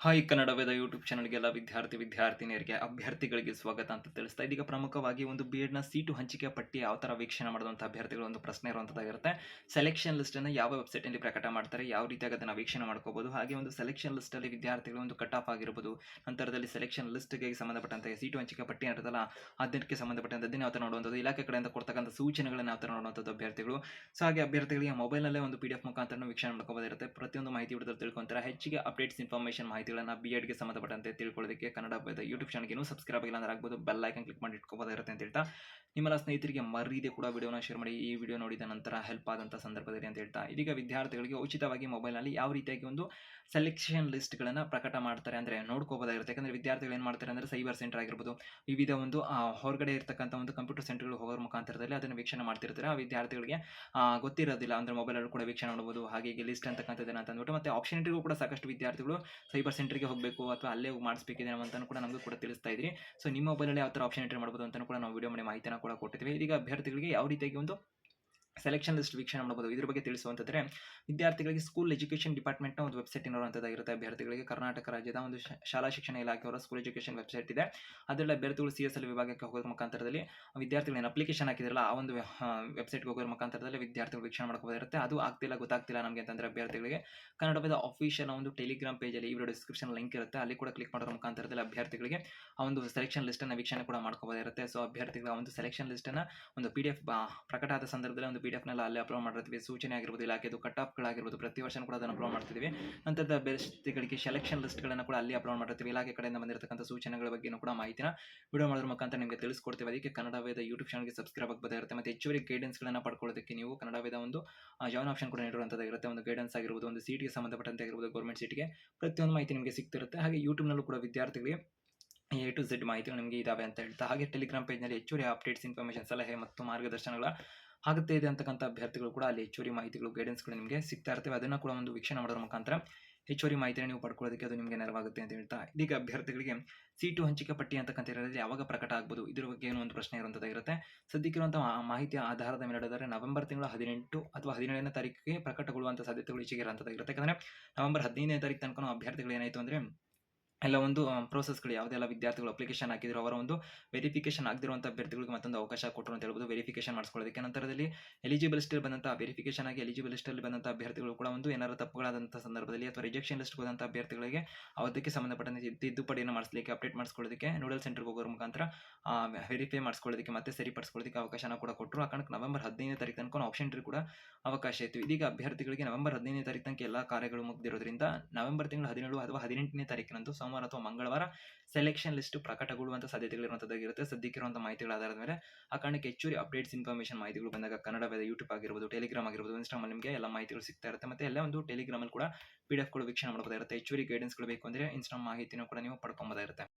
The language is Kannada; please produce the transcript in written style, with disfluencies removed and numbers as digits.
ಹಾಯ್ ಕನ್ನಡವೇದ ಯೂಟ್ಯೂಬ್ ಚಾನಲ್ಗೆಲ್ಲ ವಿದ್ಯಾರ್ಥಿನಿಯರಿಗೆ ಅಭ್ಯರ್ಥಿಗಳಿಗೆ ಸ್ವಾಗತ ಅಂತ ತಿಳಿಸ್ತಾ ಇದೀಗ ಪ್ರಮುಖವಾಗಿ ಒಂದು ಬಿ ಎಡ್ನ ಸೀಟು ಹಂಚಿಕೆ ಪಟ್ಟಿ ಯಾವ ಥರ ವೀಕ್ಷಣೆ ಮಾಡುವಂಥ ಅಭ್ಯರ್ಥಿಗಳು ಒಂದು ಪ್ರಶ್ನೆ ಇರುವಂಥದ್ದಾಗಿರುತ್ತೆ. ಸೆಲೆಕ್ಷನ್ ಲಿಸ್ಟನ್ನು ಯಾವ ವೆಬ್ಸೈಟಲ್ಲಿ ಪ್ರಕಟ ಮಾಡ್ತಾರೆ, ಯಾವ ರೀತಿಯಾಗಿ ಅದನ್ನು ವೀಕ್ಷಣೆ ಮಾಡ್ಕೋಬೋದು, ಹಾಗೆ ಒಂದು ಸೆಲೆಕ್ಷನ್ ಲಿಸ್ಟಲ್ಲಿ ವಿದ್ಯಾರ್ಥಿಗಳು ಒಂದು ಕಟ್ ಆಫ್ ಆಗಿರ್ಬೋದು, ನಂತರದಲ್ಲಿ ಸೆಲೆಕ್ಷನ್ ಲಿಸ್ಟ್ಗೆ ಸಂಬಂಧಪಟ್ಟಂತೆ ಸೀಟು ಹಂಚಿಕೆ ಪಟ್ಟಿ ಇರುತ್ತಲ್ಲ ಅದಕ್ಕೆ ಸಂಬಂಧಪಟ್ಟಂತೆ ಅದನ್ನು ಯಾವ ಥರ ನೋಡುವಂಥದ್ದು, ಇಲಾಖೆ ಕಡೆಯಿಂದ ಕೊಡ್ತಕ್ಕಂಥ ಸೂಚನೆಗಳನ್ನು ಯಾವ ಥರ ನೋಡುವಂಥದ್ದು ಅಭ್ಯರ್ಥಿಗಳು. ಸೊ ಹಾಗೆ ಅಭ್ಯರ್ಥಿಗಳಿಗೆ ಮೊಬೈಲಲ್ಲೇ ಒಂದು ಪಿ ಡಿ ಎಫ್ ಮುಖಾಂತರ ವೀಕ್ಷಣೆ ಮಾಡ್ಕೋಬೋದಿರುತ್ತೆ. ಪ್ರತಿಯೊಂದು ಮಾಹಿತಿ ವಿಡಿಯೋದಲ್ಲಿ ತಿಳ್ಕೊಂತಾರೆ. ಹೆಚ್ಚಿಗೆ ಅಪ್ಡೇಟ್ಸ್ ಇನ್ಫಾರ್ಮೇಷನ್ ಮಾಹಿತಿಗಳನ್ನು ಬಿ ಎಡ್ಗೆ ಸಂಬಂಧಪಟ್ಟಂತೆ ತಿಳ್ಕೊಳ್ಳೋದಕ್ಕೆ ಕನ್ನಡ ಯೂಟ್ಯೂಬ್ ಚಾನಲ್ಗೆ ಸಬ್ಸ್ಕ್ರೈಬ್ ಆಗಿಲ್ಲ ಅಂದ್ರೆ ಆಗ್ಬೋದು, ಬೆಲ್ ಐಕನ್ ಕ್ಲಿಕ್ ಮಾಡಿ ಇಟ್ಕೋಬೋದಿರುತ್ತೆ ಅಂತ ಹೇಳ್ತಾ ನಿಮ್ಮೆಲ್ಲ ಸ್ನೇಹಿತರಿಗೆ ಮರೀದೆ ಕೂಡ ವಿಡಿಯೋನ ಶೇರ್ ಮಾಡಿ. ಈ ವಿಡಿಯೋ ನೋಡಿದ ನಂತರ ಹೆಲ್ಪ್ ಆದಂಥ ಸಂದರ್ಭದಲ್ಲಿ ಅಂತ ಹೇಳ್ತಾ ಇದೀಗ ವಿದ್ಯಾರ್ಥಿಗಳಿಗೆ ಉಚಿತವಾಗಿ ಮೊಬೈಲ್ನಲ್ಲಿ ಯಾವ ರೀತಿಯಾಗಿ ಒಂದು ಸೆಲೆಕ್ಷನ್ ಲಿಸ್ಟ್ಗಳನ್ನು ಪ್ರಕಟ ಮಾಡ್ತಾರೆ ಅಂದರೆ ನೋಡ್ಕೋಬೋದಾಗಿರುತ್ತೆ. ಯಾಕಂದರೆ ವಿದ್ಯಾರ್ಥಿಗಳು ಏನು ಮಾಡ್ತಾರೆ ಅಂದರೆ ಸೈಬರ್ ಸೆಂಟರ್ ಆಗಿರ್ಬೋದು, ವಿವಿಧ ಒಂದು ಹೊರಗಡೆ ಇರತಕ್ಕಂಥ ಒಂದು ಕಂಪ್ಯೂಟರ್ ಸೆಂಟರ್ಗಳು ಹೋಗೋರ ಮುಖಾಂತರದಲ್ಲಿ ಅದನ್ನು ವೀಕ್ಷಣೆ ಮಾಡ್ತಿರ್ತಾರೆ. ಆ ವಿದ್ಯಾರ್ಥಿಗಳಿಗೆ ಗೊತ್ತಿರೋದಿಲ್ಲ ಅಂದರೆ ಮೊಬೈಲಲ್ಲೂ ಕೂಡ ವೀಕ್ಷಣೆ ಮಾಡ್ಬೋದು. ಹಾಗೆ ಲಿಸ್ಟ್ ಅಂತಕ್ಕಂಥದ್ದೇನು ಅಂತ ಅಂದ್ಬಿಟ್ಟು ಮತ್ತು ಆಪ್ಷನ್ ಎಂಟ್ರಿಗೂ ಕೂಡ ಸಾಕಷ್ಟು ವಿದ್ಯಾರ್ಥಿಗಳು ಸೈಬರ್ ಸೆಂಟರ್ಗೆ ಹೋಗಬೇಕು ಅಥವಾ ಅಲ್ಲೇ ಮಾಡಿಸಬೇಕಿದೆ ಅಂತಲೂ ಕೂಡ ನಮಗೂ ಕೂಡ ತಿಳಿಸ್ತಾ ಇದ್ರಿ. ಸೊ ನಿಮ್ಮ ಮೊಬೈಲಲ್ಲಿ ಯಾವ ಥರ ಆಪ್ಷನ್ ಎಂಟ್ರಿ ಮಾಡ್ಬೋದು ಅಂತಲೂ ಕೂಡ ನಾವು ವಿಡಿಯೋ ಮಾಡಿ ಮಾಹಿತಿನ ಕೂಡ ಕೊಟ್ಟಿದ್ದೀವಿ. ಇದೀಗ ಅಭ್ಯರ್ಥಿಗಳಿಗೆ ಯಾವ ರೀತಿಯಾಗಿ ಒಂದು ಸೆಲೆಕ್ಷನ್ ಲಿಸ್ಟ್ ವೀಕ್ಷಣೆ ಮಾಡಬಹುದು ಇದ್ರ ಬಗ್ಗೆ ತಿಳಿಸುವಂತಂದ್ರೆ ವಿದ್ಯಾರ್ಥಿಗಳಿಗೆ ಸ್ಕೂಲ್ ಎಜುಕೇಷನ್ ಡಿಪಾರ್ಟ್ಮೆಂಟ್ನ ಒಂದು ವೆಬ್ಸೈಟ್ ಇರುವಂಥದ್ದಾಗಿರುತ್ತೆ. ಅಭ್ಯರ್ಥಿಗಳಿಗೆ ಕರ್ನಾಟಕ ರಾಜ್ಯದ ಒಂದು ಶಾಲಾ ಶಿಕ್ಷಣ ಇಲಾಖೆಯವರ ಸ್ಕೂಲ್ ಎಜುಕೇಷನ್ ವೆಬ್ಸೈಟ್ ಇದೆ. ಅದರಲ್ಲಿ ಅಭ್ಯರ್ಥಿಗಳು CSL ವಿಭಾಗಕ್ಕೆ ಹೋಗೋದ್ರ ಮುಖಾಂತರದಲ್ಲಿ ವಿದ್ಯಾರ್ಥಿಗಳು ಏನು ಅಪ್ಲಿಕೇಶನ್ ಹಾಕಿದ್ರಲ್ಲ ಆ ಒಂದು ವೆಬ್ಸೈಟ್ಗೆ ಹೋಗೋದ್ರ ಮುಖಾಂತರದಲ್ಲಿ ವಿದ್ಯಾರ್ಥಿಗಳು ವೀಕ್ಷಣೆ ಮಾಡ್ಕೋದಿರುತ್ತೆ. ಅದು ಆಗ್ತಿಲ್ಲ ಗೊತ್ತಾಗ್ತಿಲ್ಲ ನಮಗೆ ಅಂತಂದ್ರೆ ಅಭ್ಯರ್ಥಿಗಳಿಗೆ ಕನ್ನಡದ ಆಫಿಷಿಯಲ್ ಒಂದು ಟೆಲಿಗ್ರಾಮ್ ಪೇಜಲ್ಲಿ ಈ ವಿಡಿಯೋ ಡಿಸ್ಕ್ರಿಪ್ಷನ್ ಲಿಂಕ್ ಇರುತ್ತೆ, ಅಲ್ಲಿ ಕೂಡ ಕ್ಲಿಕ್ ಮಾಡೋದ್ರ ಮುಖಾಂತರದಲ್ಲಿ ಅಭ್ಯರ್ಥಿಗಳಿಗೆ ಆ ಒಂದು ಸೆಲೆಕ್ಷನ್ ಲಿಸ್ಟನ್ನು ವೀಕ್ಷಣೆ ಕೂಡ ಮಾಡ್ಕೋಬೋದಿರುತ್ತೆ. ಸೊ ಅಭ್ಯರ್ಥಿಗಳ ಒಂದು ಸೆಲೆಕ್ಷನ್ ಲಿಸ್ಟನ್ನು ಒಂದು PDF ಪ್ರಕಟ ಆದ ಸಂದರ್ಭದಲ್ಲಿ ಒಂದು PDF ನೆಲ್ಲ ಅಲ್ಲಿ ಅಪ್ಲೋಡ್ ಮಾಡಿರ್ತೀವಿ. ಸೂಚನೆ ಆಗಿರ್ಬೋದು, ಇಲಾಖೆದು ಕಟ್ ಆಫ್ಗಳಾಗಿರ್ಬೋದು, ಪ್ರತಿ ವರ್ಷ ಕೂಡ ಅದನ್ನು ಅಪ್ಲೋಡ್ ಮಾಡ್ತಿದ್ದೀವಿ. ನಂತರದ ಅಭ್ಯರ್ಥಿಗಳಿಗೆ ಸೆಲೆಕ್ಷನ್ ಲಿಸ್ಟ್ಗಳನ್ನು ಕೂಡ ಅಲ್ಲಿ ಅಪ್ಲೋಡ್ ಮಾಡಿರ್ತೀವಿ. ಇಲಾಖೆ ಕಡೆಯಿಂದ ಬಂದಿರತಕ್ಕಂಥ ಸೂಚನೆಗಳ ಬಗ್ಗೆನೂ ಕೂಡ ಮಾಹಿತಿನ ವಿಡಿಯೋ ಮಾಡೋದ್ರ ಮುಖಾಂತರ ನಿಮಗೆ ತಿಳಿಸ್ಕೊಡ್ತೀವಿ. ಅದಕ್ಕೆ ಕನ್ನಡ ವೇದ ಯೂಟ್ಯೂಬ್ ಚಾನಲ್ಗೆ ಸಬ್ಸ್ಕ್ರೈಬ್ ಆಗಬಹುದಾಗಿರುತ್ತೆ. ಮತ್ತು ಹೆಚ್ಚುವರಿ ಗೈಡೆನ್ಸ್ಗಳನ್ನು ಪಡ್ಕೊಳ್ಳೋದಕ್ಕೆ ನೀವು ಕನ್ನಡ ವೇದ ಒಂದು ಜಾಯ್ನ್ ಆಪ್ಷನ್ ಕೂಡ ನೀಡಿರುವಂಥದ್ದಾಗಿರುತ್ತೆ. ಒಂದು ಗೈಡೆನ್ಸ್ ಆಗಿರ್ಬೋದು, ಒಂದು ಸೀಟ್ಗೆ ಸಂಬಂಧಪಟ್ಟಂತೆ ಆಗಿರ್ಬೋದು, ಗೌರ್ಮೆಂಟ್ ಸೀಟ್ಗೆ ಪ್ರತಿಯೊಂದು ಮಾಹಿತಿ ನಿಮಗೆ ಸಿಗ್ತಿರುತ್ತೆ. ಹಾಗೆ ಯೂಟ್ಯೂಬ್ನಲ್ಲೂ ಕೂಡ ವಿದ್ಯಾರ್ಥಿಗಳಿಗೆ A to Z ಮಾಹಿತಿಗಳು ನಿಮಗೆ ಇದಾವೆ ಅಂತ ಹೇಳ್ತಾ ಹಾಗೆ ಟೆಲಿಗ್ರಾಮ್ ಪೇಜ್ನಲ್ಲಿ ಹೆಚ್ಚುವರಿ ಅಪ್ಡೇಟ್ಸ್ ಇನ್ಫಾರ್ಮೇಷನ್ ಸಲಹೆ ಮತ್ತು ಮಾರ್ಗದರ್ಶನಗಳ ಆಗುತ್ತೆ ಇದೆ ಅಂತಕ್ಕಂಥ ಅಭ್ಯರ್ಥಿಗಳು ಕೂಡ ಅಲ್ಲಿ ಹೆಚ್ಚುವರಿ ಮಾಹಿತಿಗಳು ಗೈಡೆನ್ಸ್ಗಳು ನಿಮಗೆ ಸಿಗ್ತಾ ಇರ್ತವೆ. ಅದನ್ನು ಕೂಡ ಒಂದು ವೀಕ್ಷಣೆ ಮಾಡೋದ್ರ ಮುಖಾಂತರ ಹೆಚ್ಚುವರಿ ಮಾಹಿತಿಯನ್ನು ನೀವು ಪಡ್ಕೊಳ್ಳೋದಕ್ಕೆ ಅದು ನಿಮಗೆ ನೆರವಾಗುತ್ತೆ ಅಂತ ಹೇಳ್ತಾ ಇದೀಗ ಅಭ್ಯರ್ಥಿಗಳಿಗೆ ಸೀಟು ಹಂಚಿಕೆ ಪಟ್ಟಿ ಅಂತಕ್ಕಂಥ ಇರೋದ್ರಲ್ಲಿ ಯಾವಾಗ ಪ್ರಕಟ ಆಗ್ಬೋದು ಇದ್ರ ಬಗ್ಗೆ ಏನೋ ಒಂದು ಪ್ರಶ್ನೆ ಇರುವಂಥದ್ದಾಗಿರುತ್ತೆ. ಸದ್ಯಕ್ಕಿರುವಂಥ ಮಾಹಿತಿಯ ಆಧಾರದ ಮೇಲೆ ಹೇಳಿದರೆ ನವೆಂಬರ್ ತಿಂಗಳ 18 ಅಥವಾ 17ನೇ ತಾರೀಕಿಗೆ ಪ್ರಕಟಗೊಳ್ಳುವಂಥ ಸಾಧ್ಯತೆಗಳು ಹೆಚ್ಚಿಗೆ ಇರುವಂಥದ್ದಾಗಿರುತ್ತೆ. ಯಾಕಂದರೆ ನವೆಂಬರ್ 15ನೇ ತಾರೀಕು ತನಕ ಅಭ್ಯರ್ಥಿಗಳು ಏನಾಯಿತು ಅಂದರೆ ಎಲ್ಲ ಒಂದು ಪ್ರೋಸೆಸ್ಗಳು ಯಾವುದೆಲ್ಲ ವಿದ್ಯಾರ್ಥಿಗಳು ಅಪ್ಲಿಕೇಶನ್ ಹಾಕಿದ್ರು ಅವರ ಒಂದು ವೆರಿಫಿಕೇಶನ್ ಆಗದಿರುವಂಥ ಅಭ್ಯರ್ಥಿಗಳಿಗೆ ಮತ್ತೊಂದು ಅವಕಾಶ ಕೊಟ್ಟರು ಅಂತ ಹೇಳ್ಬೋದು ವೆರಿಫಿಕೇಶನ್ ಮಾಡಿಸ್ಕೊಳ್ಳೋದಕ್ಕೆ. ನಂತರದಲ್ಲಿ ಎಲಿಜಿಬಲ್ ಲಿಸ್ಟಲ್ಲಿ ಬಂದಂಥ ವೆರಿಫಿಕೇಶನ್ ಆಗಿ ಎಲಿಜಿಬಲ್ ಲಿಸ್ಟಲ್ಲಿ ಬಂದಂಥ ಅಭ್ಯರ್ಥಿಗಳು ಕೂಡ ಒಂದು ಏನಾದರೂ ತಪ್ಪುಗಳಾದಂಥ ಸಂದರ್ಭದಲ್ಲಿ ಅಥವಾ ರಿಜೆಕ್ಷನ್ ಲಿಸ್ಟ್ ಹೋದಂಥ ಅಭ್ಯರ್ಥಿಗಳಿಗೆ ಅದಕ್ಕೆ ಸಂಬಂಧಪಟ್ಟಂತೆ ತಿದ್ದುಪಡಿಯನ್ನು ಮಾಡಿಸಲಿಕ್ಕೆ ಅಪ್ಡೇಟ್ ಮಾಡಿಸ್ಕೊಳ್ಳೋದಕ್ಕೆ ನೋಡಲ್ ಸೆಂಟರ್ಗೆ ಹೋಗೋರ ಮುಖಾಂತರ ವೆರಿಫೈ ಮಾಡಿಸ್ಕೊಳ್ಳೋದಕ್ಕೆ ಮತ್ತೆ ಸರಿಪಡಿಸ್ಕೊಳ್ಳೋದಕ್ಕೆ ಅವಕಾಶನ ಕೂಡ ಕೊಟ್ಟರು. ಆ ಕಾರಣಕ್ಕೆ ನವೆಂಬರ್ 15ನೇ ತಾರೀಕು ತನಕ ಆಪ್ಷನ್ ಎಂಟ್ರಿ ಕೂಡ ಅವಕಾಶ ಇತ್ತು. ಇದೀಗ ಅಭ್ಯರ್ಥಿಗಳಿಗೆ ನವೆಂಬರ್ 15ನೇ ತಾರೀಕು ತನಕ ಎಲ್ಲ ಕಾರ್ಯಗಳು ಮುಗಿದಿರೋದ್ರಿಂದ ನವೆಂಬರ್ ತಿಂಗಳು 17 ಅಥವಾ 18ನೇ ತಾರೀಕಿನಂದು ಸೋಮವಾರ ಅಥವಾ ಮಂಗಳವಾರ ಸೆಲೆಕ್ಷನ್ ಲಿಸ್ಟ್ ಪ್ರಕಟಗೊಳ್ಳುವಂಥ ಸಾಧ್ಯತೆಗಳಿರುವಂಥದ್ದಾಗಿರುತ್ತೆ. ಸದ್ಯಕ್ಕಿರುವಂಥ ಮಾಹಿತಿಗಳ ಆಧಾರದ ಮೇಲೆ ಆ ಕಾರಣಕ್ಕೆ ಹೆಚ್ಚುವರಿ ಅಪ್ಡೇಟ್ಸ್ ಇನ್ಫಾರ್ಮೇಷನ್ ಮಾಹಿತಿಗಳು ಬಂದಾಗ ಕನ್ನಡ ಯೂಟ್ಯೂಬ್ ಆಗಿರ್ಬೋದು, ಟೆಲಿಗ್ರಾಮ್ ಆಗಿರ್ಬೋದು, ಇನ್ಸ್ಟಾಗ್ರಾಮ್ ನಿಮಗೆ ಎಲ್ಲ ಮಾಹಿತಿಗಳು ಸಿಗ್ತಾ ಇರುತ್ತೆ. ಮತ್ತು ಎಲ್ಲ ಒಂದು ಟೆಲಿಗ್ರಾಮಲ್ಲಿ ಕೂಡ PDF ಗಳು ವೀಕ್ಷಣೆ ಮಾಡಬಹುದಾಗಿರುತ್ತೆ. ಹೆಚ್ಚುವರಿ ಗೈಡೆನ್ಸ್ಗಳು ಬೇಕು ಅಂದರೆ ಇನ್ಸ್ಟಾಗ್ರಾಮ್ ಮಾಹಿತಿನೂ ಕೂಡ ನೀವು ಪಡ್ಕೊಬೋದಾಗಿರುತ್ತೆ.